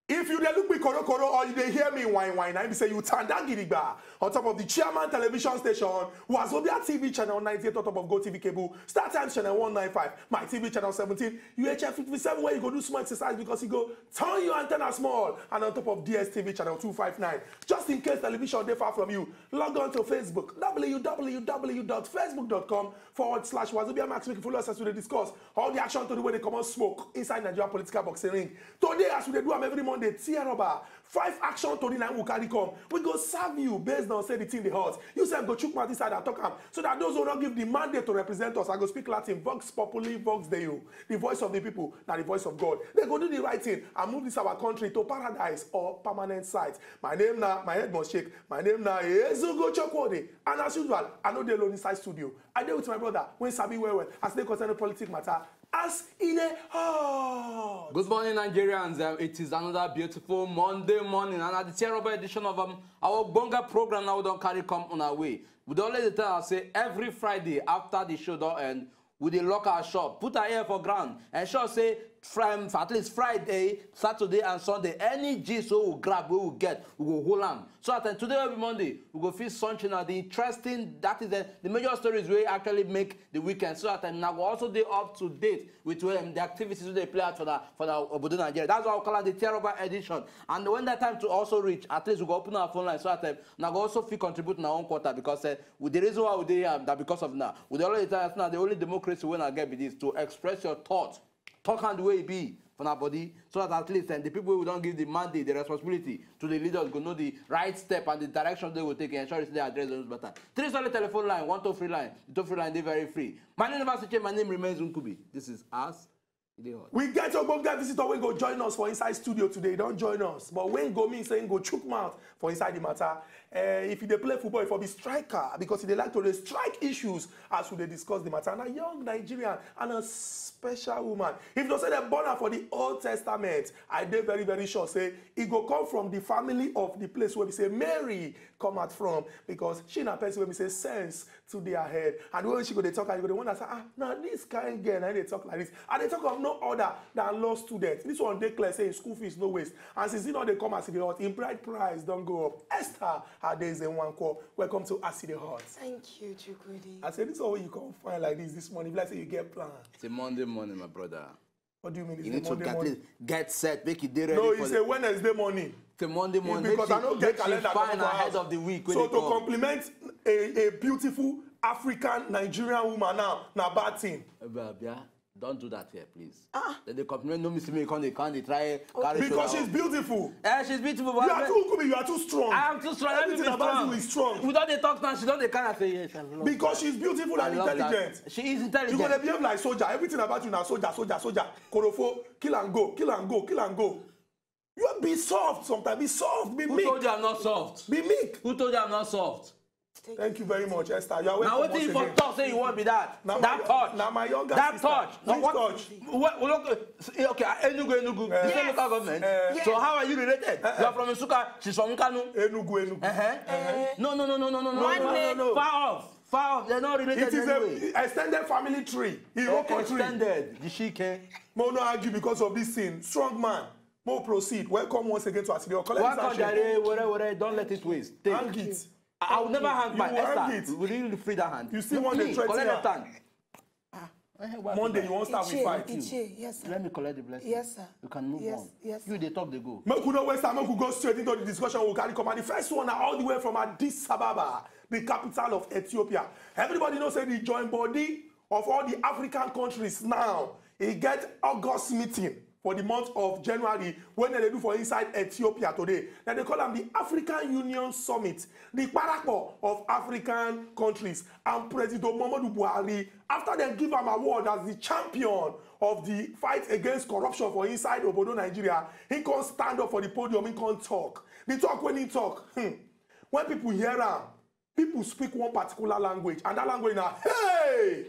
If you look me koro or you hear me whine, I say you turn that gidigba on top of the Chairman television station, Wazobia TV channel 98 on top of Go TV cable, Star Times channel 195, my TV channel 17, UHF 57 where you go do small exercise because you go turn your antenna small, and on top of DSTV channel 259. Just in case television they far from you, log on to Facebook, www.facebook.com/Wazobia Max. Make you follow us as we discuss all the action to the way they come on smoke inside Nigeria political boxing ring. Today as we do them every Monday, tear rubber. 5 action to the 9 will carry come. We go serve you based on say the thing they hot. You say go chook my this side and talk am. So that those who don't give the mandate to represent us, I go speak Latin, Vox Populi, Vox Deo. The voice of the people, not the voice of God. They go do the right thing and move this our country to paradise or permanent site. My name now, my head must shake. My name now is Ezugo Chokwode. And as usual, I know they're alone inside studio. I deal with my brother when Sabi well as they concern the politics matter. AsEdeyHot. Good morning, Nigerians. It is another beautiful Monday morning, and at the terrible edition of our Bonga program now don't carry come on our way. We don't let the tell us say every Friday after the show don't end, we dey lock our shop, put our ear for ground, and sure say from at least Friday, Saturday, and Sunday, any gist we will grab, we will get, we will hold on. So at today will be Monday, we go feel sunshine now. The interesting, that is the major stories we actually make the weekend. So at now we also they up to date with the activities they play out for the Obodo Nigeria. That's why we call it the terrible edition. And when that time to also reach, at least we go open our phone line. So at now we also feel contribute in our own quarter because with the reason why we did that because of now, with the only time now the only democracy when I get with this to express your thoughts. Talk and the way it be for our body, so that at least the people who don't give the mandate, the responsibility to the leaders go know the right step and the direction they will take and ensure they address those better. 3 solid telephone line, 1 toll-free line. The toll-free line, they're very free. My name is Change, my name remains Nkubi. This is AsEdeyHot. We get your Bonga visitor when go join us for inside studio today. Don't join us. But when go mean saying go chook mouth for inside the matter. If they play football, if be striker, because they like to strike issues as we discuss the matter. And a young Nigerian and a special woman. If they say they're born for the Old Testament, I did very, very sure say it go come from the family of the place where we say Mary come out from, because she na person where we say sense to their head. And when she go they talk, and you go the one that say, now this kind girl, and they talk like this. And they talk of no other than law students. This one they clear saying school fees no waste. And since you know they come AsEdeyHot, in bride price don't go up. Esther, her days in one call. Welcome to AsEdeyHot. Thank you, Chukudi. I said this is all you can find like this morning. Let's say you get planned. It's a Monday morning, my brother. What do you mean? It's You need Monday to morning? get set, make it day ready. No, it's a Wednesday morning. It's a Monday morning. Because I don't get calendar fine for ahead house. of the week. So to compliment a beautiful African Nigerian woman now bad thing. Don't do that here, please. Then they compliment no Mr. Me, they try carry Because she's beautiful. She's beautiful. You are too strong. I am too strong. Everything about you is strong. Without the talk now, she don't kind of say yes. Because she's beautiful and intelligent. She is intelligent. You're gonna behave like soldier. Everything about you now soldier. Korofo, kill and go. You be soft sometimes. Be soft. Be meek. Who told you I'm not soft? Be meek. Who told you I'm not soft? Thank you very much, Esther. You are welcome. Now what if you talk say you won't be that? That touch. Now my younger that sister. touch. Which touch? Okay, Enugu. The same local government. So how are you related? You are from Nsukka. She's from Kanu. Enugu. No. Far off. They're not related. It is anyway. an extended family tree. Extended. The shike. Mo no argue because of this thing. Strong man. Mo proceed. Welcome once again to AsEdeyHot. Welcome, Jare. Whatever. Don't let it waste. Take. Hang it. I will never hang my Esther. We really free that hand. You still want the threat here? Monday, you won't start with fight. Yes, sir. Let me collect the blessing. Yes, sir. You can move on. Yes. You they talk, they go. Make we no waste time. Make we go straight into the discussion. We'll carry come. And the first one are all the way from Addis Ababa, the capital of Ethiopia. Everybody knows that the joint body of all the African countries now. It get August meeting for the month of January when they do for inside Ethiopia today. Now they call them the African Union Summit, the parapet of African countries. And President Muhammadu Buhari, after they give him award as the champion of the fight against corruption for inside Obodo Nigeria, he can stand up for the podium, he can talk. The talk when he talk, when people hear him, people speak one particular language, and that language now, hey!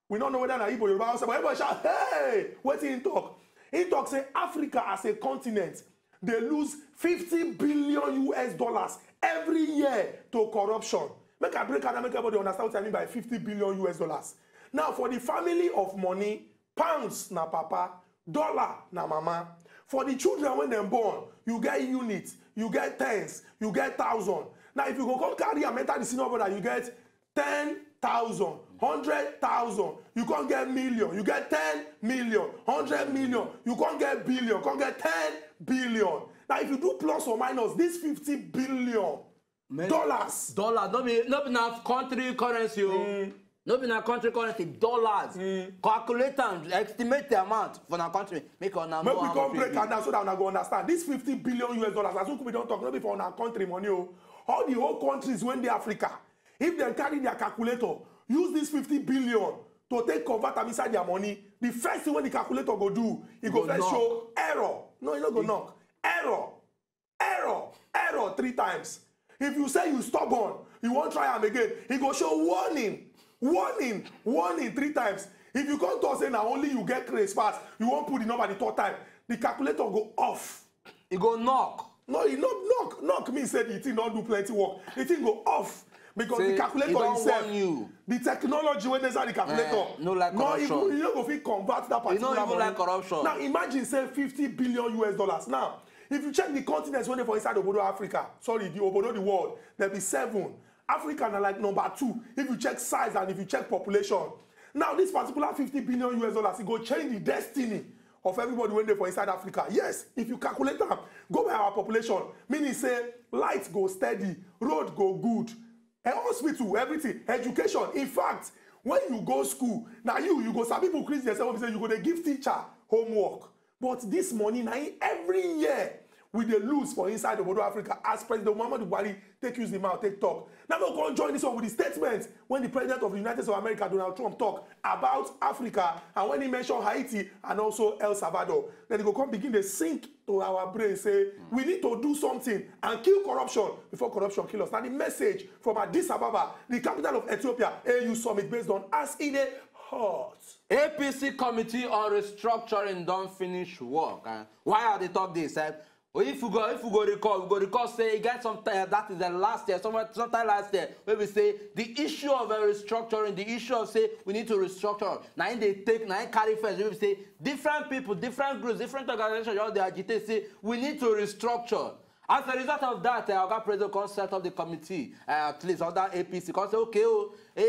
We don't know whether na Igbo, Yoruba, but everybody shout, hey! What he talk? He talk say Africa as a continent, they lose 50 billion US dollars every year to corruption. Make a break and make everybody understand what I mean by 50 billion US dollars. Now, for the family of money, pounds na papa, dollar na mama. For the children when they're born, you get units, you get tens, you get thousand. Now, if you go come carry and enter the senior brother, you get 10,000, 100,000. You can't get million. You get 10 million, 100 million. You can't get billion. You can't get 10 billion. Now, if you do plus or minus, this 50 billion dollars. Dollars. Not be enough country currency. Not be enough country currency. Dollars. Calculate and estimate the amount for our country. Make we come break and down so that we go understand. This 50 billion US dollars, as we don't talk, not be for our country money. All the whole countries when they Africa, if they carry their calculator, use this 50 billion to take convert them inside their money, the first thing when the calculator go do, it go first show error. No, it not go knock. Error 3 times. If you say you stubborn, you won't try them again, it go show warning 3 times. If you come to us say now only you get crazy fast, you won't put the number the 3rd time, the calculator go off. It go knock. No, it not knock means say the thing don't do plenty work. The thing go off. Because the calculator itself, the technology when there's the calculator, no like corruption. You don't go fit convert that particular money. Like corruption. Now imagine say 50 billion US dollars. Now, if you check the continents when they for inside Obodo Africa, sorry, the Obodo the world, there'll be 7. Africa are like number 2. If you check size and if you check population. Now this particular 50 billion US dollars, it go change the destiny of everybody when they for inside Africa. Yes, if you calculate them, go by our population, meaning say lights go steady, road go good. A hospital, everything, education. In fact, when you go school, now you go some people increase yourself and say you go to give teacher homework. But this money now every year we dey lose for inside the border Africa as President Muhammadu Buhari take use the mouth, take talk. Now we'll go join this one with the statement when the President of the United States of America, Donald Trump, talk about Africa and when he mentioned Haiti and also El Salvador. Then he go come begin to sink to our brain, say we need to do something and kill corruption before corruption kill us. Now the message from Addis Ababa, the capital of Ethiopia, AU summit based on AsEdeyHot. APC committee on restructuring don't finish work. Why are they talk this? Well, if we go recall, say again sometime that is the last year, sometime last year, where we say the issue of restructuring, the issue of say we need to restructure. Now they carry first. We say different people, different groups, different organizations, all they agitate say we need to restructure. As a result of that, our president can set up the committee, at least under APC, can say, okay,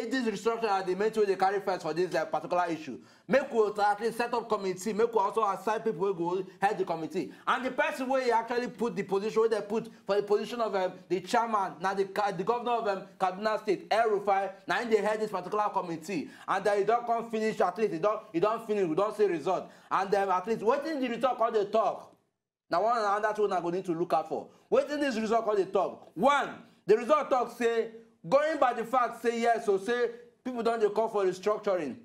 this restructuring are the main way they carry first for this particular issue. Make we at least set up committee, make we also assign people who go head the committee. And the person where he actually put the position, where they put for the position of the chairman, now the governor of Kaduna State, El-Rufai, now they head this particular committee. And then he don't come finish, at least he don't finish, we don't see result. And then at least waiting the result all they talk. Now, one and that's what I'm going to look out for. Waiting this result called the talk. One, the result talk say, going by the fact, say yes, so say people don't call for restructuring.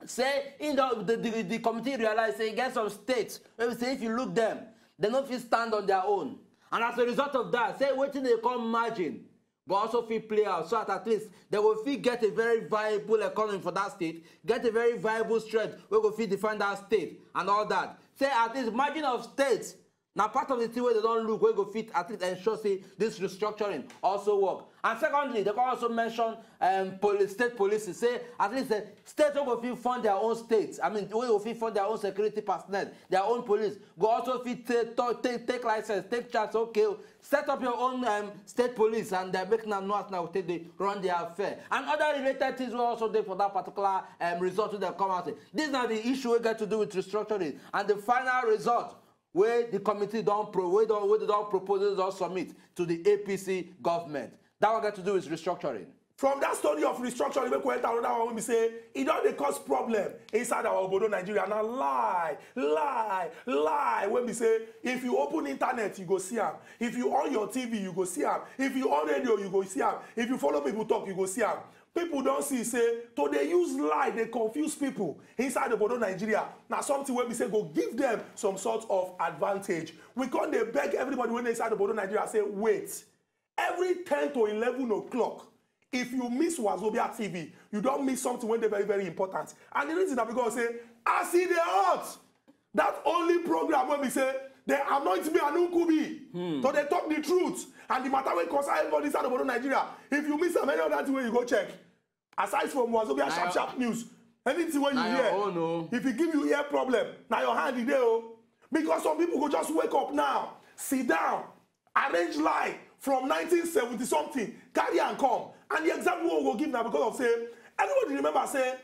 Say, in the committee realize, say, get some states, maybe say if you look them, they don't feel stand on their own. And as a result of that, say, waiting they call margin, but also feel play out, so at least they will feel get a very viable economy for that state, get a very viable strength, we will feel define that state and all that. Say, at least margin of states. Now, part of the thing where they don't look, where go fit at least ensure say this restructuring also work. And secondly, they can also mention state police. Say at least the states will fit fund their own states. I mean, we will fit fund their own security personnel, their own police. Go also fit take license, take charge. Okay, set up your own state police, and they're making them know now they run their affair. And other related things will also there for that particular result to the come out. These are the issue we get to do with restructuring, and the final result, where the committee don't propose, don't submit to the APC government. That will get to do with restructuring. From that story of restructuring, we went another one when we say it don't cause problem inside our Obodo Nigeria. Now lie. When we say if you open internet, you go see them. If you on your TV, you go see them. If you on radio, you go see them. If you follow people talk, you go see them. People don't see, say, so they use lie, they confuse people inside the Obodo Nigeria. Now something where we say, go give them some sort of advantage. We can't they beg everybody when they inside the Obodo Nigeria, say, wait. Every 10 to 11 o'clock, if you miss Wazobia TV, you don't miss something when they're very, very important. And the reason that because say, AsEdeyHot, that only program when we say, they anoint me and Ukubi. So they talk the truth. And the matter will concern everybody inside of Nigeria. If you miss some any other thing, you go check. Aside from Wazobia sharp news, anything when you hear, if he give you ear problem, now your hand is there. Because some people go just wake up now, sit down, arrange line from 1970 something, carry and come. And the example we will give now because of say, everybody remember say,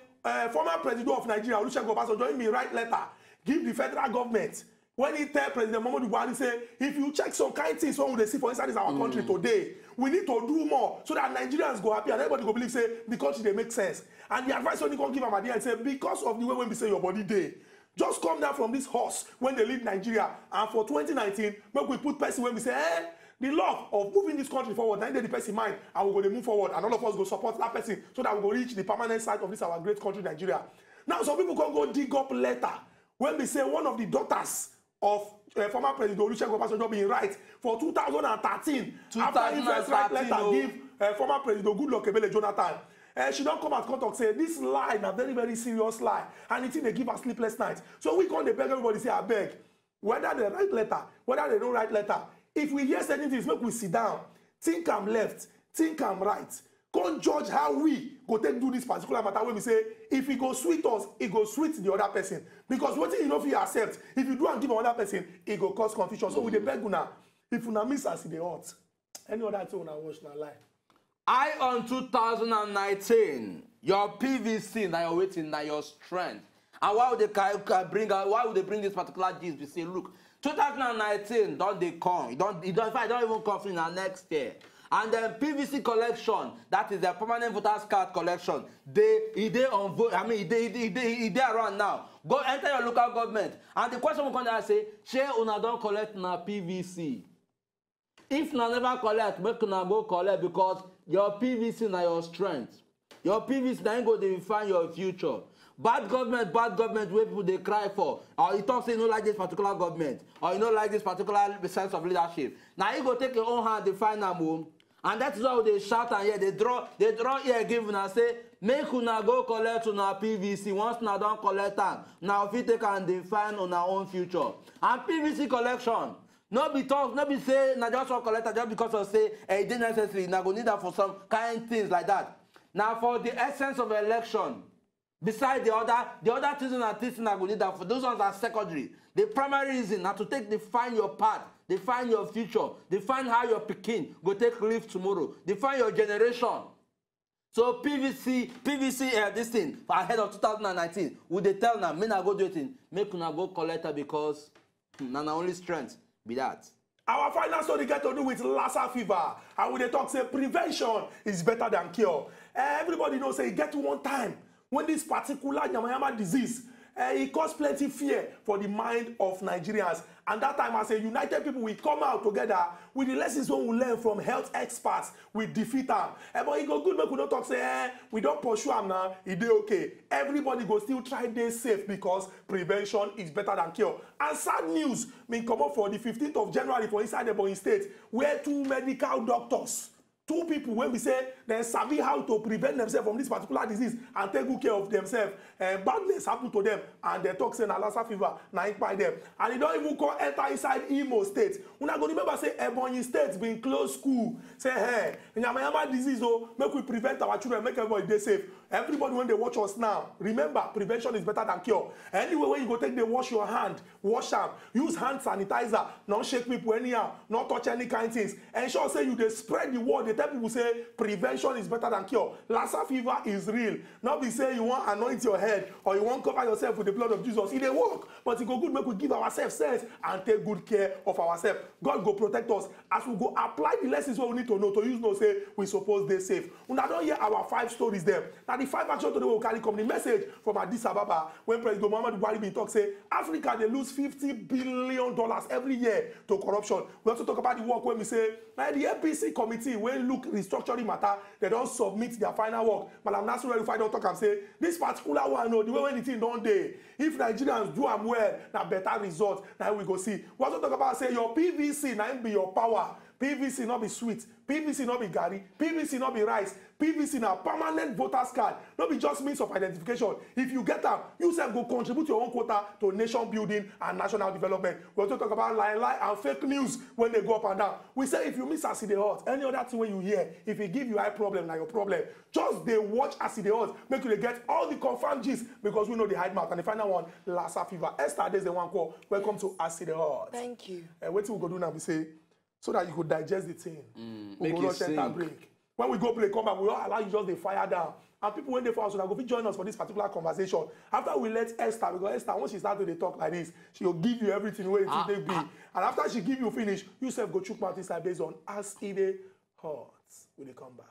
former president of Nigeria, Olusegun Obasanjo, me write letter, give the federal government. When he tell President Buhari say, if you check some kind things what they see for inside our country today, we need to do more so that Nigerians go happy and everybody go believe say the country they make sense. And the advice when you can give them at the end say, because of the way when we say your body day, just come down from this horse when they lead Nigeria. And for 2019, make we put person when we say, the love of moving this country forward, now the person mind, and we're going to move forward, and all of us go support that person so that we go reach the permanent site of this our great country, Nigeria. Now, some people can go dig up letter when we say one of the daughters of former President Olusegun Obasanjo being right for 2013. After he first write letter, give former President Goodluck Ebele Jonathan. She don't come out and say this lie, a very, very serious lie. And it's they give her sleepless nights. So we can't beg everybody say, I beg. Whether they write letter, whether they don't write letter. If we hear certain things, make we sit down. Think I'm left, think I'm right. Can't judge how we go take do this particular matter when we say, if it go sweet us, it go sweet the other person. Because what you know if you accept, if you do and give another person, it go cause confusion. So with the beg una, if una miss AsEdeyHot, any other thing una watch na lie. I on 2019, your PVC now you're waiting now your strength. And why would they bring this particular gist? We say, look, 2019 don't they come? It don't even come in the next year. And then PVC collection, that is the permanent voters card collection. They on vote. I mean, they around now. Go enter your local government. And the question will come there and say, share una don't collect na PVC. If na never collect, make una go collect because your PVC na your strength. Your PVC na go define your future. Bad government where people they cry for. Or you talk say you don't like this particular government. Or you don't like this particular sense of leadership. Now you go take your own hand, define them home. And that is how they shout and hear. They draw ear give and say, make una go collect una PVC. Once una don't collect them, now if you take and define on our own future. And PVC collection, no be say na just one collector just because of say it is necessary. Now go need that for some kind things like that. Now for the essence of election, besides the other things and things na go need that for those ones are secondary. The primary reason now to define your path. Define your future. Define how your pikin go take leave tomorrow. Define your generation. So PVC, this thing ahead of 2019. Would they tell now, me na go do it in, make una go collect her because na only strength be that. Our final story get to do with Lassa fever. And when they talk say prevention is better than cure. Everybody knows say it get to one time when this particular yamayama disease it caused plenty fear for the mind of Nigerians. And that time, as a united people, we come out together with the lessons we learn from health experts. We defeat them. But it go good, make we don't talk say, we don't pursue them now, it dey okay. Everybody go still try dey safe because prevention is better than cure. And sad news, may come up for the 15th of January for inside the Ebonyi State, where 2 medical doctors, 2 people, when we say they sabi how to prevent themselves from this particular disease and take good care of themselves, badness happen to them, and they talk say na Lassa fever, na it by them. And they don't even come enter inside Imo State. Una go remember say Ebonyi State been closed school. Say, hey, yamayama disease, oh, make we prevent our children, make everybody dey safe. Everybody when they watch us now, remember prevention is better than cure. Anyway, when you go take they wash your hand, wash them, use hand sanitizer, not shake people anyhow, not touch any kind of things. Ensure say you they spread the word. They tell people say prevention is better than cure. Lassa fever is real. Not be say you want anoint your head or you want cover yourself with the blood of Jesus. It dey work, but it go good make we give ourselves sense and take good care of ourselves. God go protect us as we go apply the lessons what we need to know to use no say we suppose they safe. Una don't hear our 5 stories there. Now the 5 actions today will carry come the message from Addis Ababa when President Muhammadu Buhari bin talk say Africa they lose $50 billion every year to corruption. We also talk about the work when we say the APC committee when look restructuring matter they don't submit their final work. Madam Nasir Rufai don't talk and say this particular one no the way when the thing don't dey if Nigerians do am well na better result now we go see. We also talk about say your PVC now be your power. PVC not be sweet, PVC not be garri, PVC not be rice, PVC na permanent voters card, not be just means of identification. If you get them, you self go contribute your own quota to nation building and national development. We also talk about lie and fake news when they go up and down. We say if you miss AsEdeyHot, any other thing when you hear, if it give you eye problem, na your problem. Just they watch AsEdeyHot, make you get all the confirmed gist because we know the hide mouth. And the final one, Lassa fever. Esther, there's the one call. Welcome to AsEdeyHot. Thank you. What we go do now? We say so that you could digest the thing. We make go it rush enter break. When we go play, come back, we all allow you just the fire down. And people when they for us, so that go join us for this particular conversation. After we let Esther, because Esther, once she starts to talk like this, she will give you everything where it will be. And after she give you finish, you self go chook mouth inside based on AsEdeyHot. When they come back.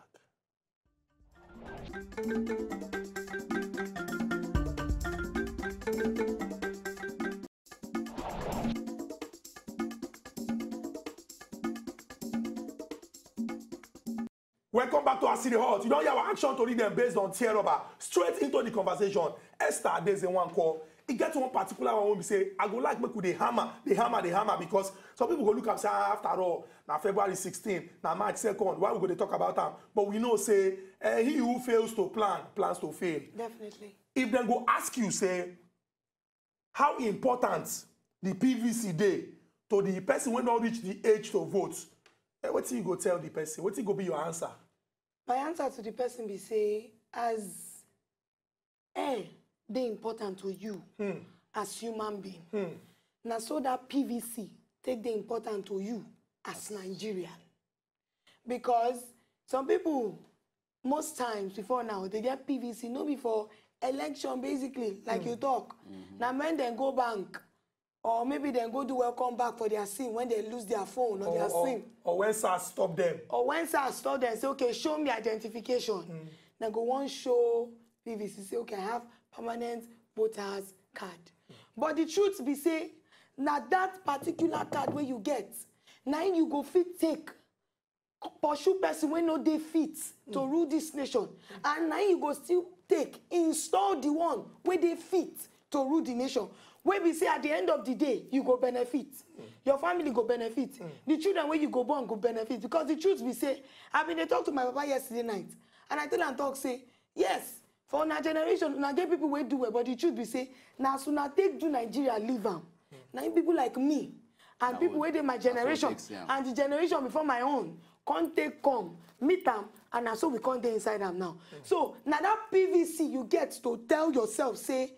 Welcome back to AsEdeyHot. You don't hear our action to read them based on tear rubber. Straight into the conversation. Esther, there's a one call. It gets one particular one when we say, I go like make with the hammer, because some people go look and say, after all, now February 16, now March 2nd, why we go to talk about them? But we know, say, he who fails to plan, plans to fail. Definitely. If they go ask you, say, how important the PVC day to the person when don't reach the age to vote, what do you go tell the person? What do you go be your answer? My answer to the person be say, as they important to you as human being. Now so that PVC take the important to you as Nigerian. Because some people, most times before now, they get PVC, no before election basically, like you talk. Now when they go bank, or maybe they go do welcome back for their SIM when they lose their phone or their SIM. Or when SARS stop them. Or when SARS stop them, say, okay, show me identification. Now go one show PVC, say, okay, I have permanent voters card. But the truth be say, now that particular card where you get, now you go fit take, pursue person when no they fit to rule this nation. And now you go still take, install the one where they fit to rule the nation. Where we say at the end of the day, you go benefit. Your family go benefit. The children where you go born go benefit. Because the truth we say, I mean, they talked to my papa yesterday night. And I tell them talk, say, yes, for our generation, now get people where do it. But the truth we say, now so now take do Nigeria live them. Now people like me, and people where they my generation, and the generation before my own, can't take come, meet them, and now so we can't get inside them now. So now that PVC you get to tell yourself, say,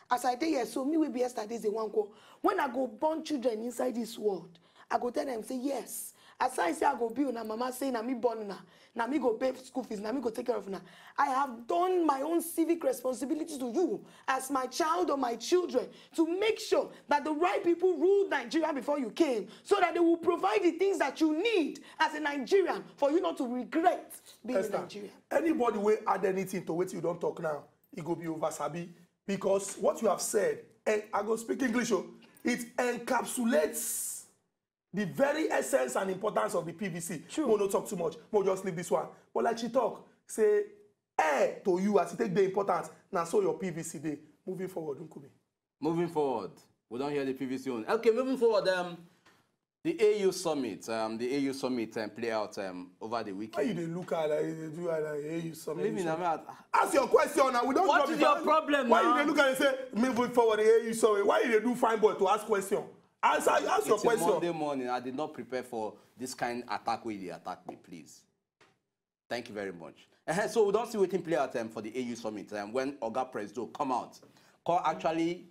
as I tell you, so me will be yesterday's the one go. When I go born children inside this world, I go tell them, say, yes. As I say, I go build, na mama say, na me born na me go pay school fees, na me go take care of na. I have done my own civic responsibility to you as my child or my children to make sure that the right people ruled Nigeria before you came, so that they will provide the things that you need as a Nigerian for you not to regret being a Nigerian. Anybody will add anything to what you don't talk now, it go be over sabi. Because what you have said, and I go speak English, it encapsulates the very essence and importance of the PVC. True. We'll not talk too much. We'll just leave this one. But like she talk, say, to you as you take the importance, now so your PVC day. Moving forward, Nkumi. Moving forward, we don't hear the PVC on. Okay, moving forward, the AU Summit, play out over the weekend. Why you they look at you do AU Summit? Leave me now. Ask your question now. We don't. What is your problem Why now? you they look at and say moving forward the AU Summit? Why you they do fine boy to ask question? Ask your question. It's Monday morning. I did not prepare for this kind of attack where they attack me, please. Thank you very much. So we don't see waiting play out for the AU Summit when Oga President come out. Actually,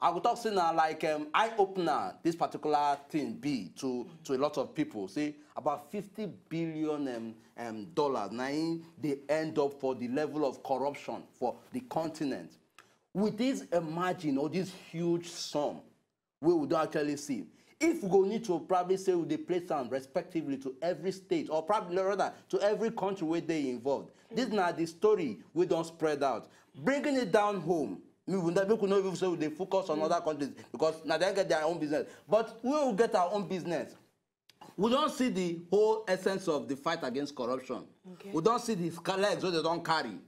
I would talk now like eye-opener, this particular thing be to a lot of people. See, about $50 billion dollars now they end up for the level of corruption for the continent. With this margin or this huge sum, we would actually see. If we go need to probably say we place them respectively to every state, or probably rather to every country where they involved. This is not the story we don't spread out. Bringing it down home, we will not even say they focus on other countries because now they get their own business. But we will get our own business. We don't see the whole essence of the fight against corruption. Okay. We don't see the legs where they don't carry.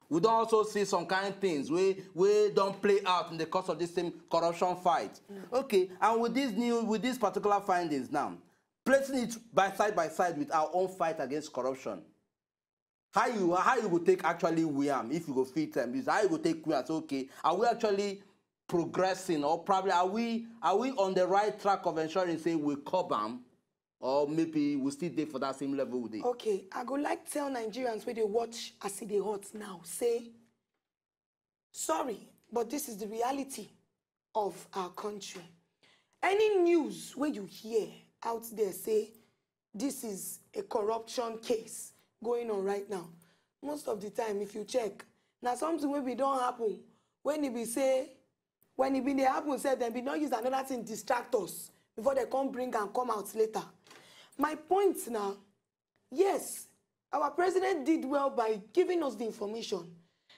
We don't also see some kind of things we don't play out in the course of this same corruption fight. Okay, and with these particular findings now, placing it by side with our own fight against corruption. How you go take actually win if you go fit them? How you go take win? Okay, are we actually progressing, or probably are we on the right track of ensuring say we curb them, or maybe we still there for that same level with it? Okay, I go like tell Nigerians where they watch AsEdeyHot now, say, sorry, but this is the reality of our country. Any news where you hear out there say this is a corruption case going on right now, most of the time, if you check, now something will be don't happen. When it be say, when it be they happen, say then be not use another thing distract us before they come bring and come out later. My point now, yes, our president did well by giving us the information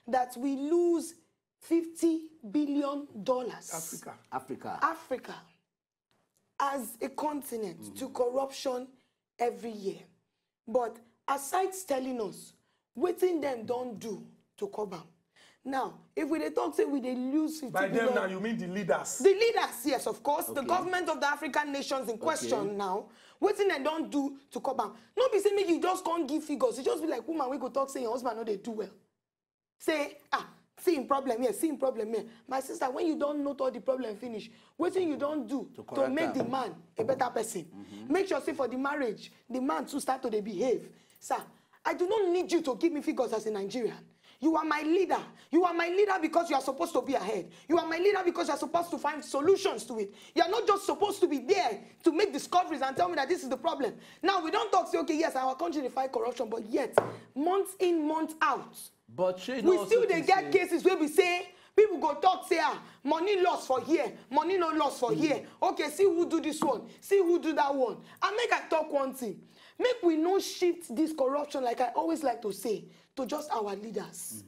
that we lose $50 billion Africa as a continent to corruption every year. But aside telling us what them don't do to cover. Now, if we talk, say we lose 50 by billion, them now, you mean the leaders? The leaders, yes, of course. Okay. The government of the African nations in question now. What they don't do to cover. Not be saying you just can't give figures. You just be like, woman, we go talk, say your husband know they do well. Say, see in problem here, see in problem here. My sister, when you don't note all the problem finish, what you don't do to make the man a better person. Make sure, say for the marriage, the man to start to behave. Sir, I do not need you to give me figures as a Nigerian. You are my leader. You are my leader because you are supposed to be ahead. You are my leader because you are supposed to find solutions to it. You are not just supposed to be there to make discoveries and tell me that this is the problem. Now, we don't talk, say, okay, yes, our country fight corruption, but yet, month in, month out, but we still they get cases where we say, people go talk, say, money lost for here, money no lost for here. Okay, see who do this one, see who do that one. And make I talk one thing. Make we no shift this corruption, like I always like to say, to just our leaders.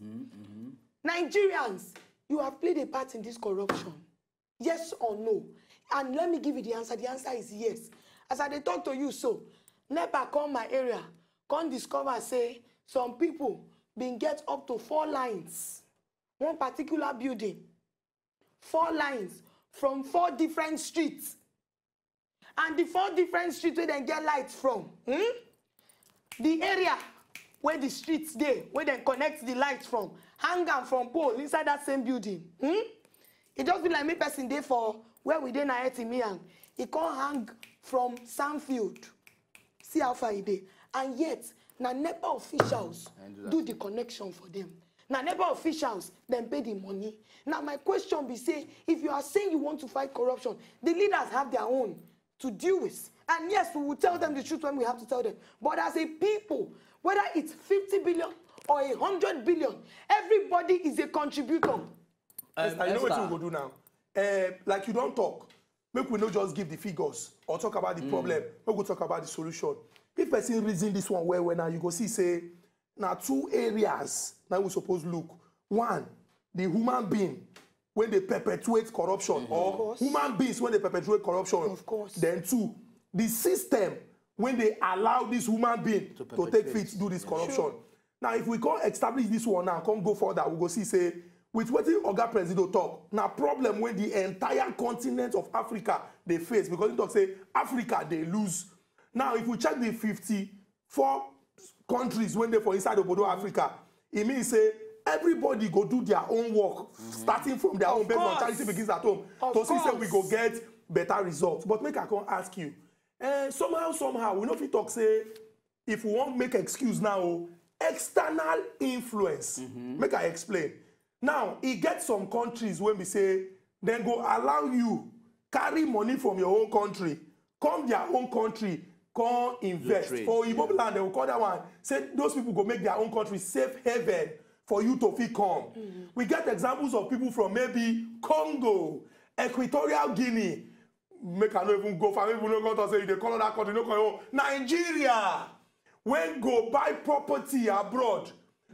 Nigerians, you have played a part in this corruption. Yes or no? And let me give you the answer. The answer is yes. As I talk to you, so, NEPA come my area, come discover, say, some people been get up to 4 lines. One particular building. 4 lines from 4 different streets. And the 4 different streets where they get lights from. The area where the streets there, where they connect the lights from, hang them from pole inside that same building. It just be like me person there for where we dey na Etimian. It can't hang from Sandfield. See how far it is. And yet, na NEPA officials do the connection for them. Now, NEPA officials then pay the money. Now, my question be say, if you are saying you want to fight corruption, the leaders have their own to deal with. And yes, we will tell them the truth when we have to tell them. But as a people, whether it's 50 billion or 100 billion, everybody is a contributor. I know what we will do now. Like you don't talk. Make we not just give the figures or talk about the problem. Make we talk about the solution. If person reason this one where now you go see say now 2 areas now we suppose look. One, the human being when they perpetuate corruption, or human beings when they perpetuate corruption. Of course. Then 2, the system when they allow this human being to take fit to do this corruption. Sure. Now, if we can't establish this one now, can't go further, we go see say with what the Oga President talk. Now, problem when the entire continent of Africa they face, because he talk say Africa they lose. Now, if we check the 54 countries when they for inside Obodo Africa, it means say everybody go do their own work, starting from their own based on charity begins at home. To see say we go get better results. But make I come ask you, somehow we know if we talk say if we want make excuse now, external influence. Make I explain. Now, it gets some countries when we say then go allow you carry money from your own country, come their own country, come invest. For Igbo land, they will call that one. Say those people go make their own country safe haven for you to feel come. We get examples of people from maybe Congo, Equatorial Guinea. Make I not even go for people no go to say they call that country no call Nigeria. When go buy property abroad,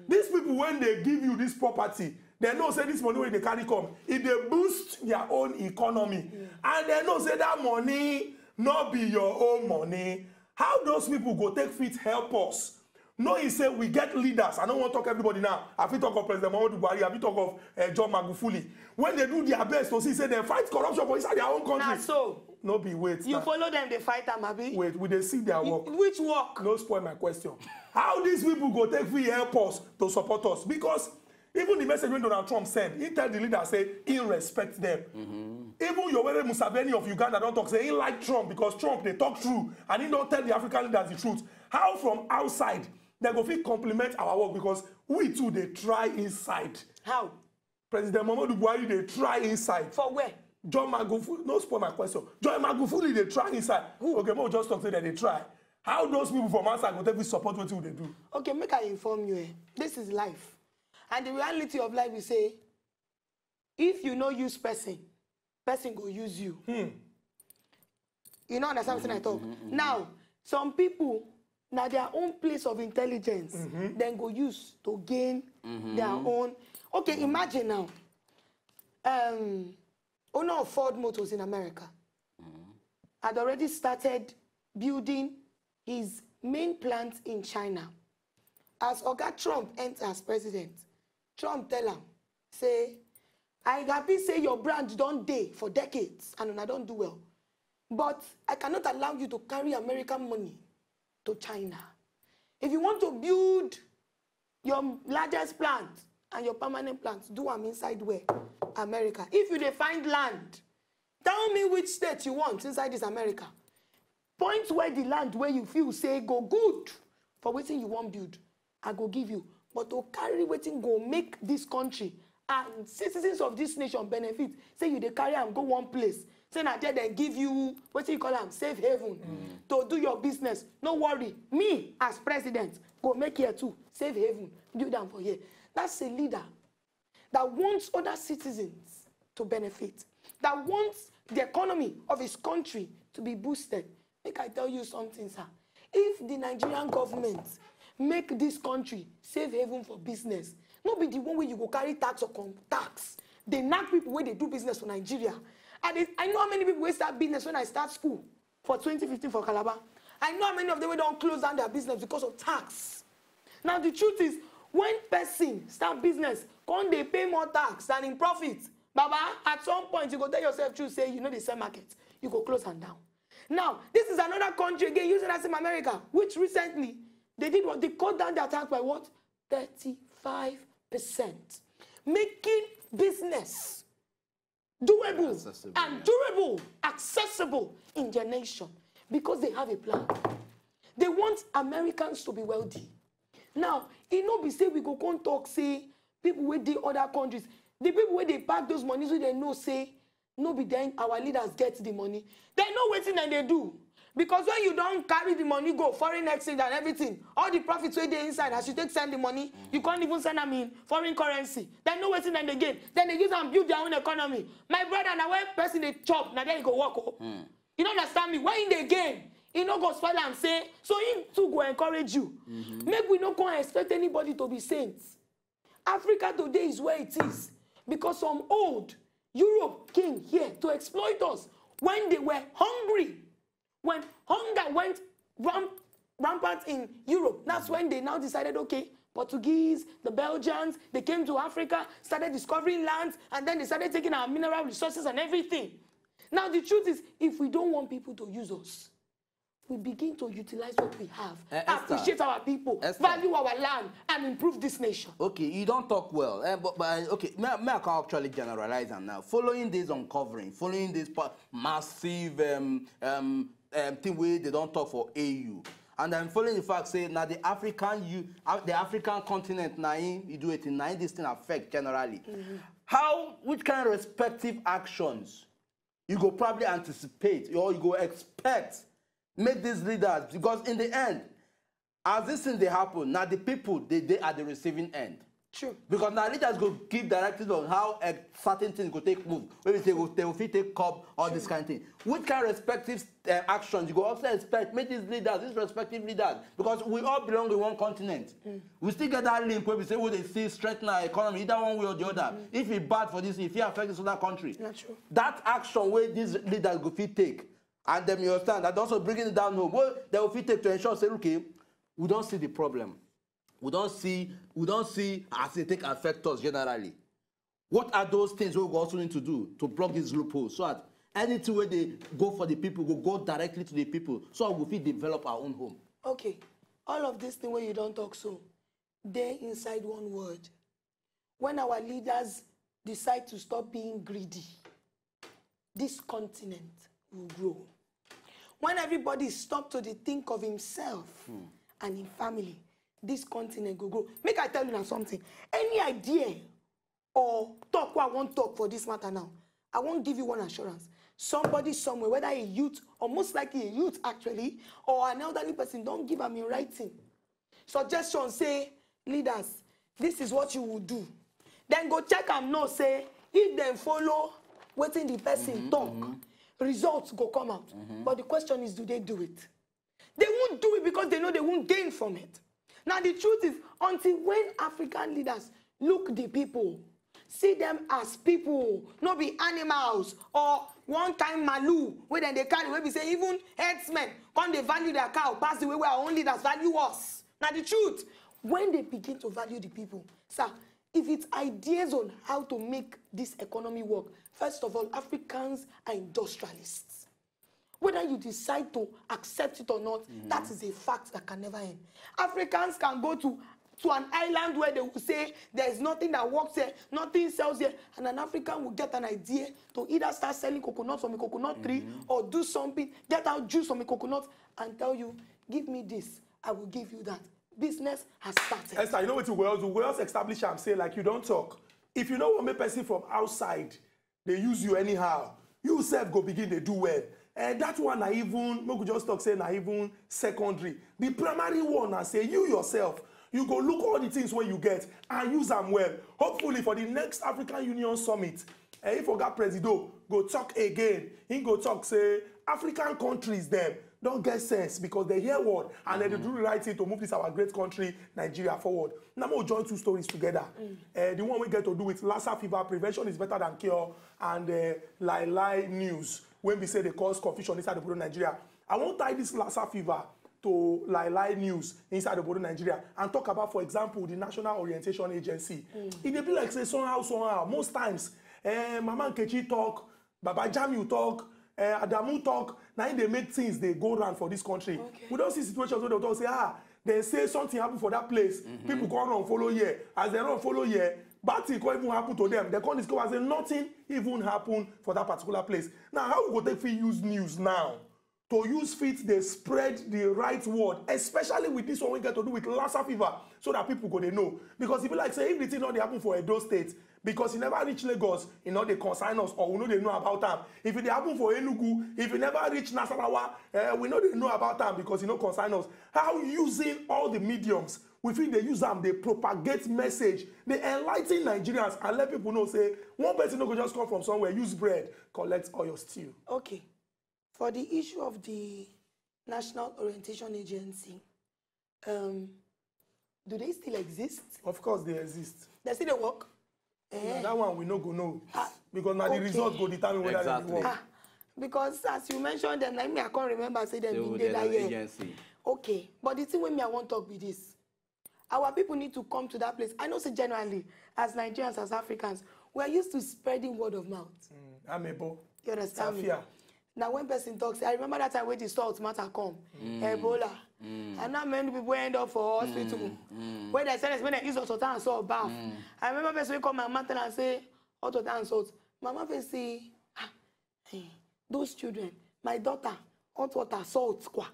these people when they give you this property, they know say this money when they carry come, if they boost their own economy, and they know say that money not be your own money. How those people go take fit help us? No, he say we get leaders. I don't want to talk everybody now. I feel talk of President Buhari. I feel talk of John Magufuli. When they do their best to see say they fight corruption for inside their own country. Now, so No be wait. You follow them, they fight them, abi? Wait, we dey see their work. Which work? No spoil my question. How these people go take free help us to support us? Because even the message when Donald Trump sent, he tell the leader, say, he respect them. Even Yoweri Museveni of Uganda don't talk, say, he like Trump because Trump, they talk true. And he don't tell the African leaders the truth. How from outside, they go fit compliment our work because we too, they try inside. How? President Muhammadu Buhari, they try inside. For where? John Magufuli, no spoil my question. John Magufuli, they try inside. Okay, more just talk say that they try. How those people from outside go take we support what they do? Okay, make I inform you. This is life. And the reality of life is say, if you no use person go use you. You know understand what I talk? Now, some people, now their own place of intelligence, then go use to gain their own. Okay, imagine now. Owner of Ford Motors in America had already started building his main plant in China. As Oga Trump entered as president, Trump tell him, say, I happy say your brand don't day for decades and I don't do well. But I cannot allow you to carry American money to China. If you want to build your largest plant and your permanent plants, do them inside where? America. If you find land, tell me which state you want inside this America. Point where the land where you feel say go good for waiting you want build, I go give you. But to carry waiting go make this country and citizens of this nation benefit. Say you they carry and go one place. Say now there they give you what you call them safe haven to do your business. No worry, me as president go make here too safe haven. Do them for here. That's a leader that wants other citizens to benefit, that wants the economy of his country to be boosted. Make I tell you something, sir. If the Nigerian government make this country safe haven for business, not be the one where you go carry tax or tax. They knock people where they do business for Nigeria. And I know how many people will start business when I start school for 2015 for Calabar. I know how many of them don't close down their business because of tax. Now the truth is, when person start business, when they pay more tax than in profit, Baba, at some point you go tell yourself true, say you know the same market, you go close and down. Now, this is another country again, using as in America, which recently they did what? They cut down their tax by what? 35%. Making business doable and durable, accessible in their nation because they have a plan. They want Americans to be wealthy. Now, it no be say we go come talk, say, people where they other countries, the people where they pack those monies, so they know, say, no be then our leaders get the money. They know waiting and they do. Because when you don't carry the money, go foreign exchange and everything, all the profits where they inside, as you take send the money, you can't even send them in foreign currency. They know waiting and they gain. Then they use and build their own economy. My brother, now when person they chop, now then you go walk up. You don't understand me? When they gain, he no go spoil and say, so him too go encourage you. Maybe we not gonna expect anybody to be saints. Africa today is where it is. Because some old Europe came here to exploit us when they were hungry. When hunger went rampant in Europe, that's when they now decided, okay, Portuguese, the Belgians, they came to Africa, started discovering lands, and then they started taking our mineral resources and everything. Now, the truth is, if we don't want people to use us, we begin to utilize what we have, appreciate our people, value our land, and improve this nation. Okay, you don't talk well, but okay, may I can actually generalize and now. Following this uncovering, following this massive thing where they don't talk for AU, and then following the fact say now the African continent now you do it in nine this thing affect generally. Which kind of respective actions you go probably anticipate or you go expect make these leaders, because in the end, as this thing they happen, now the people they are the receiving end. True. Because now leaders go give directives on how a certain things go take move. Maybe they will take cup or this kind of thing. Which kind of respective actions you go also expect make these leaders, these respective leaders, because we all belong in one continent. We still get that link where we say they see strengthen our economy either one way or the other. If it's bad for this, if it affects this other country, not true. That action where these leaders go fit take. And then you understand that also bringing it down home. Well, they will take to ensure, say, okay, we don't see the problem. We don't see as it take affect us generally. What are those things we also need to do to block these loopholes so that anything where they go for the people, go directly to the people, so we fit develop our own home. Okay, all of this thing where you don't talk so, they inside one word. When our leaders decide to stop being greedy, this continent will grow. When everybody stop to think of himself and his family, this continent will grow. Make I tell you now something. Any idea or talk what I want to talk for this matter now, I won't give you one assurance. Somebody somewhere, whether a youth or most likely a youth actually, or an elderly person, don't give them in writing. Suggestion say, leaders, this is what you will do. Then go check and know, say, if them follow waiting the person talk, results go come out. But the question is, do they do it? They won't do it because they know they won't gain from it. Now the truth is, until when African leaders look the people, see them as people, not be animals or one-time malu, where then they carry, where we say even herdsmen, come they value their cow, pass the way where our own leaders value us. Now the truth, when they begin to value the people, sir, if it's ideas on how to make this economy work, first of all, Africans are industrialists. Whether you decide to accept it or not, that is a fact that can never end. Africans can go to an island where they will say there's nothing that works here, nothing sells here, and an African will get an idea to either start selling coconuts from a coconut tree or do something, get out juice from a coconut and tell you, give me this, I will give you that. Business has started. Esther, you know what we also do? We also establish and say, like, you don't talk. If you know what make person from outside, they use you anyhow. You self go begin, they do well. And that one, I even, we could just talk, say, na even secondary. The primary one, I say, you yourself, you go look all the things where you get and use them well. Hopefully, for the next African Union Summit, if we got Presido, go talk again. He go talk, say, African countries, them, don't get sense because they hear word and then they do the right thing to move this our great country, Nigeria, forward. Now, we'll join two stories together. The one we get to do with Lassa fever, prevention is better than cure, and lie news, when we say they cause confusion inside the border of Nigeria. I won't tie this Lassa fever to lie news inside the border of Nigeria and talk about, for example, the National Orientation Agency. It may be like, say, somehow, most times, Mama Nkechi talk, Baba Jamiu talk, Adamu talk, now they make things they go around for this country. Okay. We don't see situations where they'll say, they say something happened for that place. People can't run follow here. As they don't follow here, bad thing can't even happen to them. They can't discover say nothing even happened for that particular place. Now, how we go take fit use news now? To use fit, they spread the right word, especially with this one we get to do with Lassa fever, so that people go they know. Because if you like say, if the thing not they happen for Edo State, because you never reach Lagos, you know they consign us or we know they know about them. If it happen for Enugu, if you never reach Nasarawa, we know they know about them because you know consign us. How using all the mediums, we feel they use them, they propagate message, they enlighten Nigerians and let people know say one person no go just come from somewhere, use bread, collect all your stew. Okay. For the issue of the National Orientation Agency, do they still exist? Of course they exist. They still work? Now that one we no go know. Because now the result go determine whether they work. Because as you mentioned them, like me, I can't remember say them in the agency. Okay. But the thing with me I want to talk with this. Our people need to come to that place. I know say generally, as Nigerians, as Africans, we are used to spreading word of mouth. Amebo. You understand me? Now when person talks, I remember that time when the salt matter come, Ebola. And now many people end up for hospital. When they say when they use salt and salt bath. I remember person come my mother and say, hot water and salt. My mother say, those children, my daughter, hot water, salt, kwa.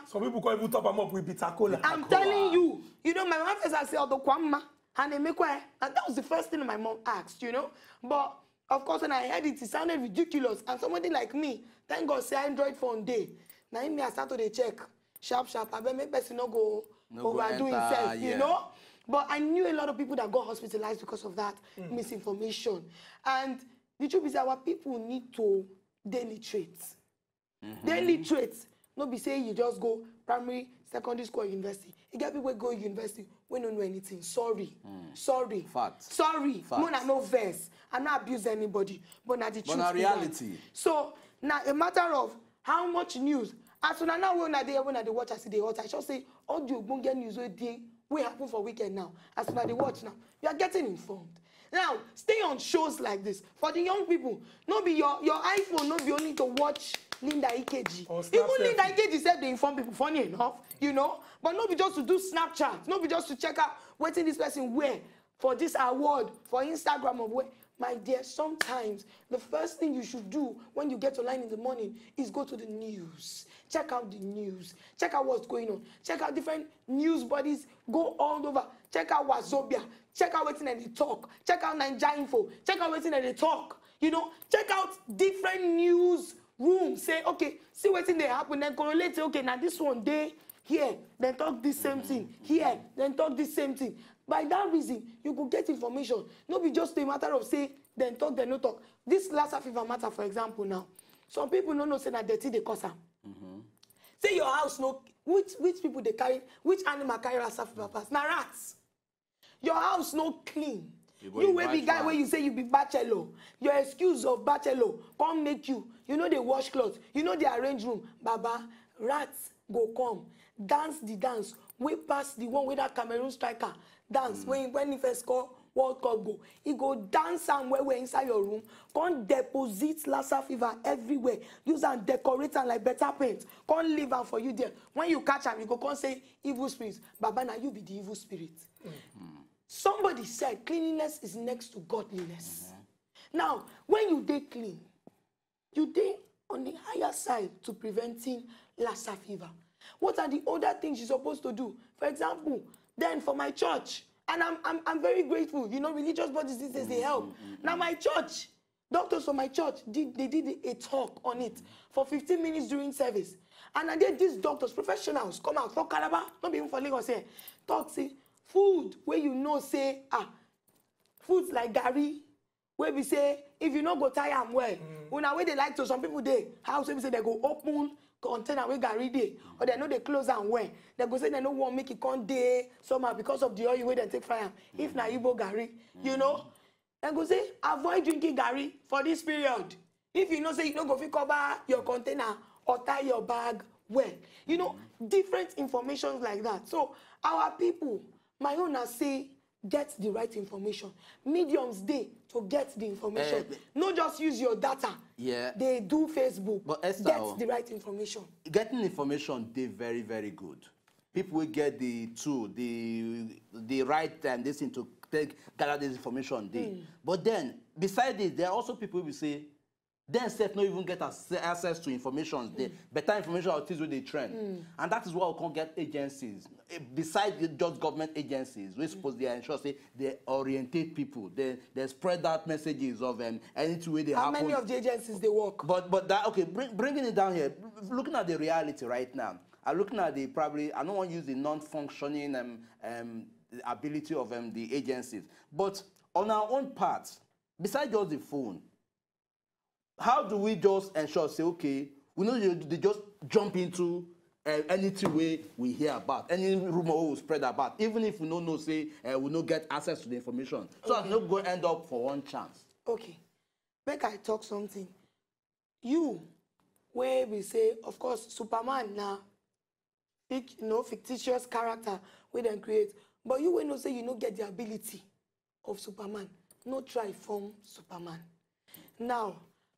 Some people can't even top them up with bitter cola. I'm telling you, you know, my mom says I say Otokwama, and they make way. And that was the first thing my mom asked, you know. But of course, when I heard it, it sounded ridiculous. And somebody like me, thank God, say Android phone day. Now me, I start to check sharp. I bet maybe person no go overdo himself, you know. But I knew a lot of people that got hospitalized because of that misinformation. And the truth is, our people need to daily literate. Daily literate. No be say you just go primary, secondary school, or university. You get people go university, we don't know anything. Sorry. Sorry. Fact. Sorry. Fact. No verse. I not abuse anybody. But now the truth. But reality. So now a matter of how much news. As soon as now when I watch AsEdeyHot, I should say all the Ogbonge news we happen for weekend now. As soon as they watch now, you are getting informed. Now, stay on shows like this. For the young people, no be your iPhone, no be only to watch Linda Ikeji. Even Linda Ikeji said they inform people, funny enough, you know. But no be just to do Snapchat, no be just to check out what this person wear for this award, for Instagram or where. My dear, sometimes the first thing you should do when you get online in the morning is go to the news. Check out the news. Check out what's going on. Check out different news bodies. Go all over. Check out Wazobia. Check out what's in the talk. Check out Ninja Info. Check out what's in the talk. You know, check out different news rooms. Say, okay, see what's in there happen. Then correlate. Say, okay, now this one day here, then talk this same thing. Here, then talk this same thing. By that reason, you could get information. Not be just a matter of say, then talk, then no talk. This Lassa fever matter, for example, now. Some people don't know say that dirty they cause them. Say your house, no, which people they carry, which animal carry Lassa fever pass? Now rats. Your house no clean. You will be guy where you say you be bachelor. Your excuse of bachelor come make you. You know they wash clothes. You know they arrange room. Baba, rats go come. Dance the dance. We pass the one with that Cameroon striker. Dance. When he first score World Cup go. He go dance somewhere where inside your room. Come deposit Lassa fever everywhere. Use and decorate and like better paint. Come leave am for you there. When you catch him, you go come say evil spirits. Baba, now you be the evil spirit. Somebody said cleanliness is next to godliness. Now, when you dey clean, you dey on the higher side to preventing Lassa fever. What are the other things you're supposed to do? For example, then for my church, and I'm very grateful. You know, religious bodies these days, they help. Now my church, doctors from my church, they did a talk on it for 15 minutes during service. And I did these doctors, professionals, come out for Calabar, not even for Lagos here, talk, say, food where you know, say, foods like Gary, where we say, if you not go tire am well, when I way they like to, some people they, house we say they go open, container we Gary day, or they know they close and when they go say they don't want make it come day somehow because of the oil where they take fire. If na Igbo Gary, you know, they go say avoid drinking Gary for this period. If you know say you don't go fit cover your container or tie your bag well, you know, different information like that. So our people, my owner say get the right information. Mediums day to get the information. Not just use your data. Yeah. They do Facebook. But Esther, get the right information. Getting information, they very, very good. People will get the tool, the right time, this thing to gather this information. But then, beside it, there are also people who will say, themselves not even get access to information. The better information are things where they trend. And that is why we can't get agencies. Besides just government agencies, we're supposed to ensure say they orientate people. They spread out messages of anything where they happen. How many of the agencies they work? But that, okay, bringing it down here, looking at the reality right now, I'm looking at the probably, I don't want to use the non-functioning ability of the agencies. But on our own part, besides just the phone, how do we just ensure, say, okay, we know they just jump into anything we hear about, any rumor we spread about, even if we don't know, say, we don't get access to the information. So I'm not going to end up for one chance. Okay. Make I talk something. You, where we say, of course, Superman now, fictitious character we then create. But you will not say you don't get the ability of Superman. No try form Superman. Now,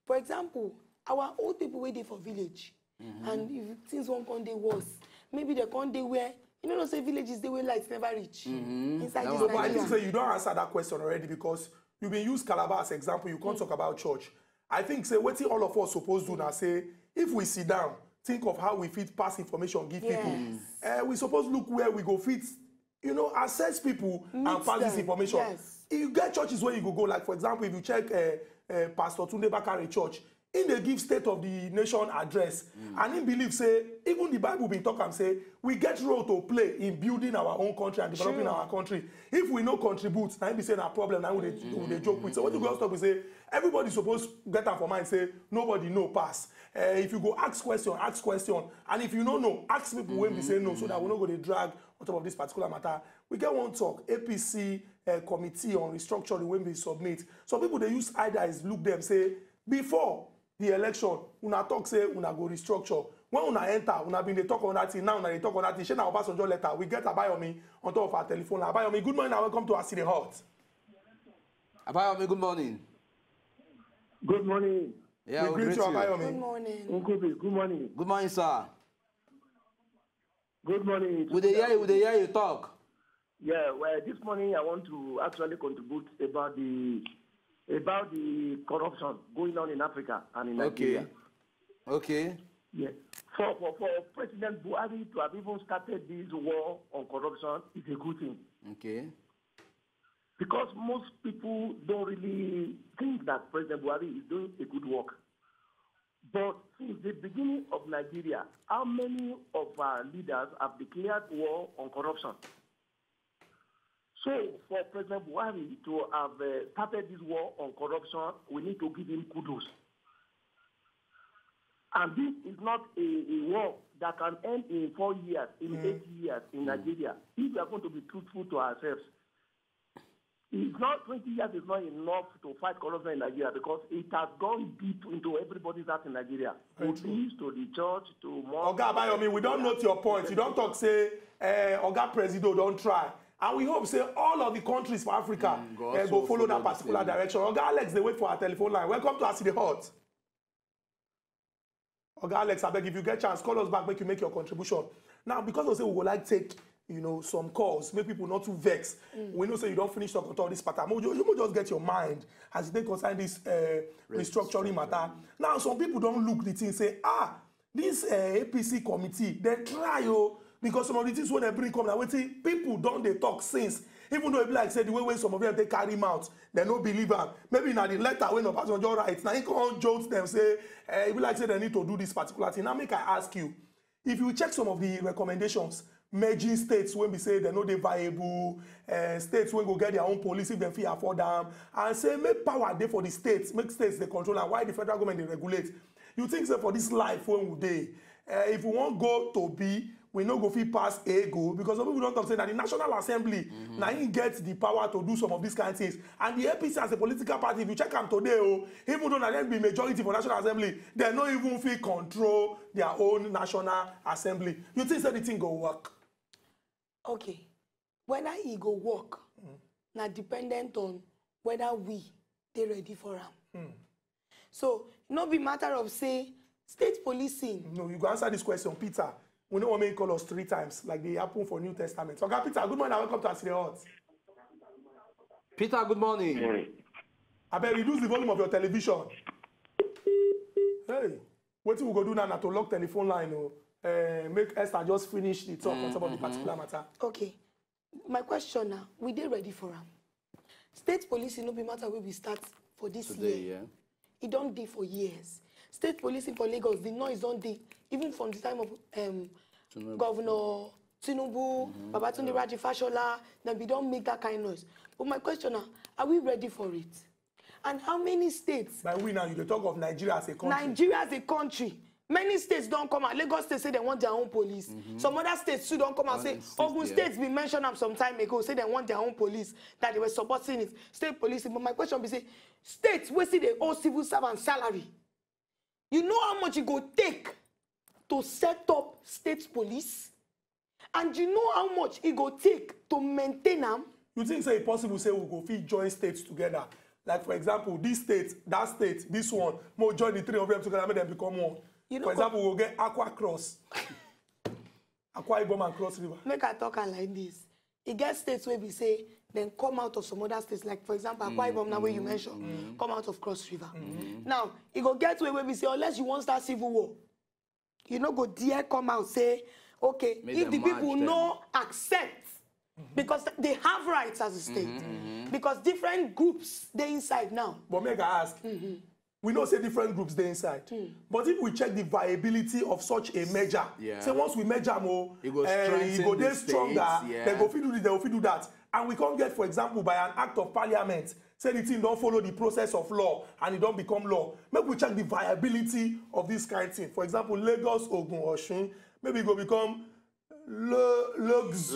for example, our old people waiting for village. And if things won't come, they worse. Maybe they can't they where, you know, say villages, they where lights never reach. Inside this but I think say you don't answer that question already because you've been used Calabar as example. You can't talk about church. I think, say, what all of us supposed to now say, if we sit down, think of how we fit pass information, give people. We suppose look where we go fit, you know, assess people and pass this information. You get churches where you go, like, for example, if you check Pastor Tunde Bakare Church, in they give State of the Nation address, and in believe, say, even the Bible been talk and say, we get role to play in building our own country and developing our country. If we no contribute, now be saying a problem, now we joke with. So what you go stop, we say, everybody supposed to get that for mind, say, nobody no pass. If you go ask question, and if you don't know, ask people when we say no, so that we're not going to drag on top of this particular matter. We get one talk, APC committee on restructuring when we submit. Some people, they use eyes, look them, say, before the election, una talk say una go restructure. When una enter, una been they talk on that thing, now una they talk on that thing. Shey na Obasanjo letter, we get Abayomi on top of our telephone. Abayomi, good morning and welcome to AsEdeyHot. Abayomi, good morning. Good morning. Yeah, we greet you, Abayomi. Good morning. Good morning. Good morning, sir. Good morning. Would they hear you talk? Yeah, well, this morning I want to actually contribute about the corruption going on in Africa and in Nigeria. Okay. Yeah. For President Buhari to have even started this war on corruption is a good thing. Okay. Because most people don't really think that President Buhari is doing a good work. But since the beginning of Nigeria, how many of our leaders have declared war on corruption? So for President Buhari to have started this war on corruption, we need to give him kudos. And this is not a war that can end in 4 years, in 8 years in Nigeria. If we are going to be truthful to ourselves, it's not 20 years is not enough to fight corruption in Nigeria because it has gone deep into everybody's heart in Nigeria. Police, to the church, to mosque. Oga Abayomi, we don't note your point. You don't talk, say, Oga Presido don't try. And we hope, say, all of the countries for Africa go follow that particular direction. Oga Alex, they wait for our telephone line. Welcome to AsEdeyHot. Oga Alex, I beg if you get chance, call us back, make you make your contribution. Now, because we say we would like take, some calls, make people not too vexed. We know say you don't finish talking about all this pattern. You will just get your mind as they concern this restructuring matter. Now, some people don't look the thing say, this APC committee, they try, because some of the things when they bring come now, people don't they talk since. Even though it be like say the way some of them they carry him out, they no believe them. Maybe now the letter when Obasanjo writes, now he can't jolt them say, it be like say they need to do this particular thing. Now make I ask you, if you check some of the recommendations, merging states when we say they know they viable, states when go get their own police if they feel afford them, and say make power there for the states, make states they control and why the federal government they regulate. You think say for this life when we dey, if we want go to B, we no go fit pass A go because some people don't talk say that the National Assembly now he gets the power to do some of these kind of things. And the APC as a political party, if you check them today, even though they be majority for National Assembly, they no even fit control their own National Assembly. You think that the thing go work? Okay. Whether it go work, now dependent on whether they ready for them. So, no be matter of say state policing. No, you go answer this question, Peter. We don't want to call us 3 times like they happen for New Testament. Okay, Peter, good morning and welcome to AsEdeyHot. Peter, good morning. I better reduce the volume of your television. Hey, what we go do now to lock telephone line? Make Esther just finish the talk on some of the particular matter. Okay. My question now, we dey ready for them. State policing no be matter where we start for this Today, year. It don't dey for years. State policing for Lagos, the noise don't dey. Even from the time of Governor Tinubu, Babatunde Raji Fashola, then we don't make that kind of noise. But my question now, are we ready for it? And how many states? By we now, you talk of Nigeria as a country. Nigeria as a country. Many states don't come out. Lagos State say they want their own police. Some other states too don't come out. Say Ogun States been mentioned some time ago. Say they want their own police. That they were supporting it. State policing. But my question be say, states we see the old civil servant salary. You know how much it go take to set up state police? And you know how much it go take to maintain them? You think say it's possible say we go fit join states together? Like for example, this state, that state, this one, more join the 3 of them together, make them become one. You know, for example, we'll get Aqua Cross. Aqua Ibom and Cross River. Make I talk like this. It gets states where we say, then come out of some other states. Like, for example, Aqua Ibom, now where you mentioned, come out of Cross River. Now, it go get to where we say, unless you want to start civil war, you know, go dare come out say, okay, if the people no accept, because they have rights as a state, because different groups, they inside now. But make I ask, we know say different groups they inside. But if we check the viability of such a measure, say once we measure more, it go there stronger, they go fit do this, they go fit do that. And we can't get, for example, by an act of parliament, say the thing don't follow the process of law and it don't become law. Maybe we check the viability of this kind of thing. For example, Lagos, Ogun, Osun, maybe it go become Lagos.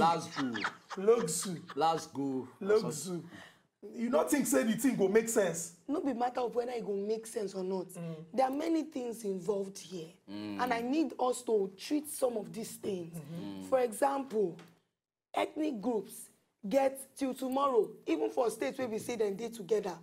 You don't think say the thing go make sense? No be matter of whether it go make sense or not. There are many things involved here. And I need us to treat some of these things. For example, ethnic groups, get till tomorrow, even for states where we say them dey together,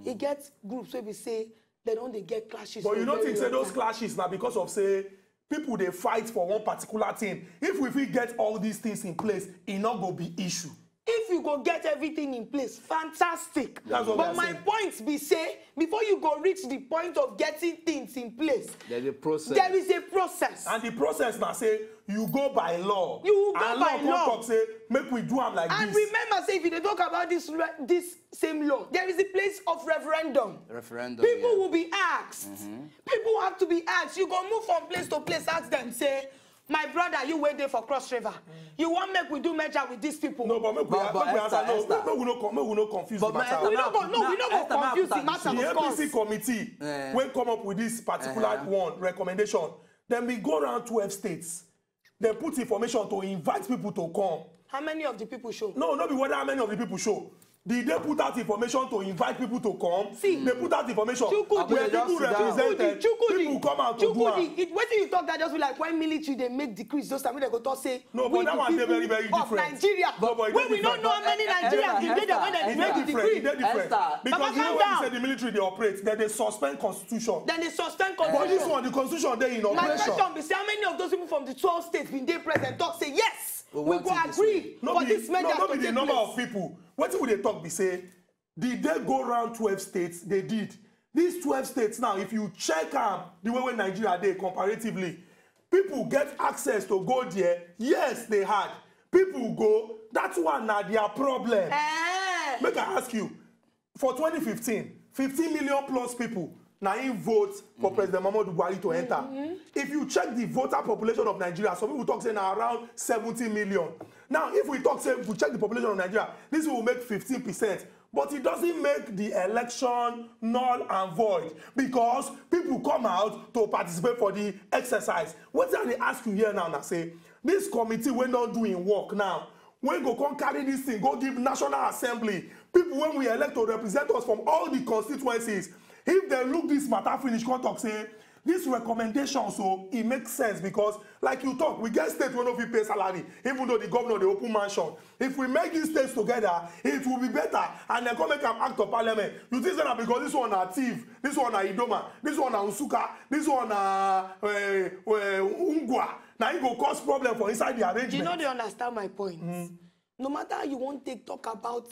it gets groups where we say they don't they get clashes. But you don't think say those clashes now because of say people they fight for one particular thing. If we get all these things in place, it not go be issue. If you go get everything in place, fantastic. But my point be say, before you go reach the point of getting things in place, there's a process. There is a process. And the process now say, you go by law. You go and by law. Talk say, make we do them like and this. And remember, say, if you talk about this same law, there is a place of referendum. People will be asked. People have to be asked. You go move from place to place, ask them, say, my brother, you wait there for Cross River. You want make we do merger with these people? No, but make we answer. No, we no confuse the matter. We don't go confuse the matter, of course. The APC committee, when come up with this particular recommendation, then we go around 12 states. They put information to invite people to come. How many of the people show? No, not be whether how many of the people show. Did they put out information to invite people to come? See, they put out information where people represented, people come out to do it. When you talk that just be like when military they make decrees, those time they go talk say no, but that one they very different. Of Nigeria. No, when we don't know how many Nigerians did when they make the decree. They're different. Because you know when you say the military they operate, then they suspend constitution. Then they suspend constitution. But this one, the constitution they in operation. My question be say how many of those people from the 12 states been there present talk say yes, we go agree for this measure to take place. No, be the number of people. What would they talk be say? Did they go around 12 states? They did. These 12 states now, if you check the way when Nigeria did comparatively, people get access to go there. Yes, they had. People go. That's one now their problem. Make I ask you, for 2015, 15 million plus people now in vote for President Muhammadu Buhari to enter. If you check the voter population of Nigeria, some people talk say now around 70 million. Now, if we talk say we check the population of Nigeria, this will make 15%. But it doesn't make the election null and void because people come out to participate for the exercise. What they ask you here now, say, this committee we're not doing work now. When go come carry this thing, go give National Assembly, people when we elect to represent us from all the constituencies, if they look this matter finish, come talk say, this recommendation, so it makes sense because, like you talk, we get states when we pay salary, even though the governor, the open mansion. If we make these states together, it will be better. And then come make an act of parliament. You think that because this one are thief, this one are Idoma, this one are Usuka, this one are Ungwa. Now it will cause problem for inside the arrangement. You know they understand my point. No matter how you want to talk about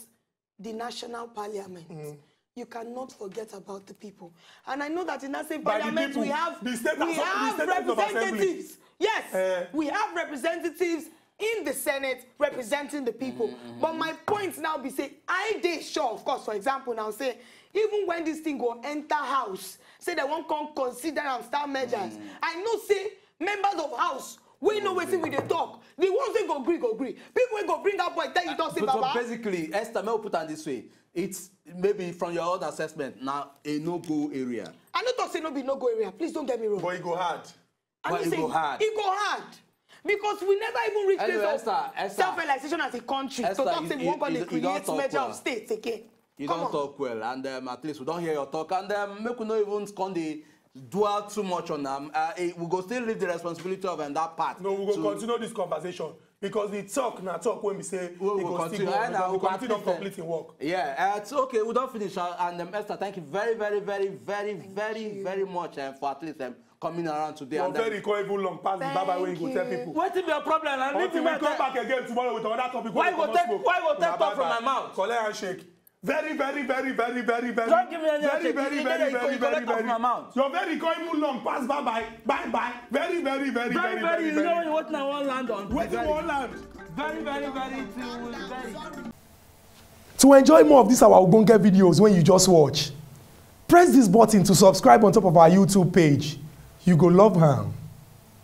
the national parliament, you cannot forget about the people. And I know that in that same parliament people, we have representatives. Yes, we have representatives in the Senate representing the people. But my point now be say, I dey sure, of course, for example, now say, even when this thing go enter house, say they won't come consider and start measures. I know say members of house, we know wetin we dey talk. The ones wey go agree, go agree. People wey go bring up point, tell you talk say Baba. So basically, Esther, may I put it this way? It's maybe from your own assessment now a no-go area. I don't talk say no be no-go area. Please don't get me wrong. But it go hard. But it go hard. It go hard. Because we never even reach place of self-realization as a country. So talk say we won't going to create measure of states again. You don't talk well, and at least we don't hear your talk, and make we not even dwell too much on them. We go still leave the responsibility of that part. No, we will continue this conversation because the talk when we say we'll continue. We'll continue completing work. Yeah, it's okay. We don't finish. And Esther, thank you very much for at least coming around today. You're very even long past the Baba way you go tell people. What is your problem? Until we come back again tomorrow with another topic. Why go take talk from my mouth? Collect handshake. Very. Don't give me any handshake. Very. From my mouth. You're very even long past bye. Very. You know what I want land on. What do you want land? Very. To enjoy more of these our Ogbonge videos when you just watch, press this button to subscribe on top of our YouTube page. You go love her.